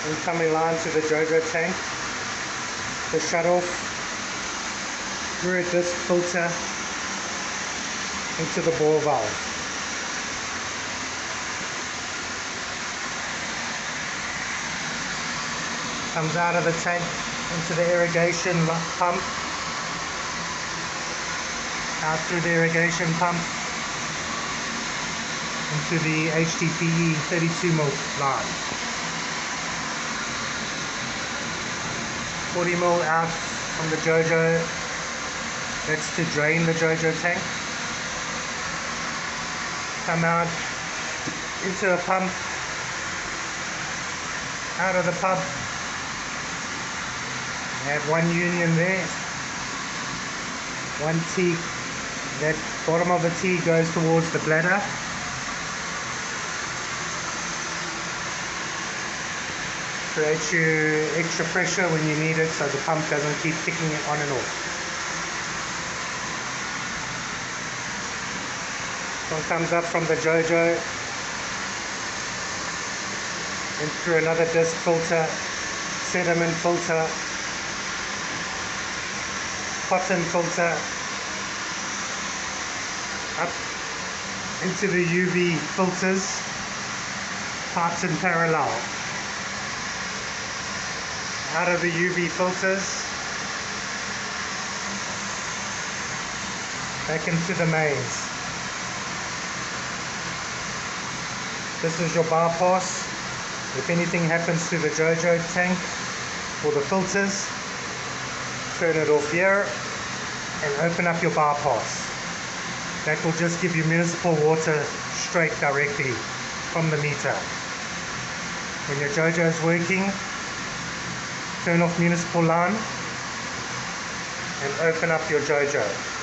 incoming line to the JoJo tank, the shut off, through a disc filter into the bore valve. Comes out of the tank into the irrigation pump, out through the irrigation pump into the HDPE 32 mil line. 40 mil out from the JoJo, that's to drain the JoJo tank. Come out into a pump, out of the pump. Add one union there, one T, that bottom of the T goes towards the bladder. Creates you extra pressure when you need it so the pump doesn't keep ticking it on and off. One comes up from the JoJo and through another disc filter, sediment filter, cotton filter, up into the UV filters, parts in parallel. Out of the UV filters, back into the mains. This is your bypass. If anything happens to the JoJo tank or the filters, turn it off here and open up your bypass. That will just give you municipal water straight directly from the meter. When your JoJo is working, turn off municipal line and open up your JoJo.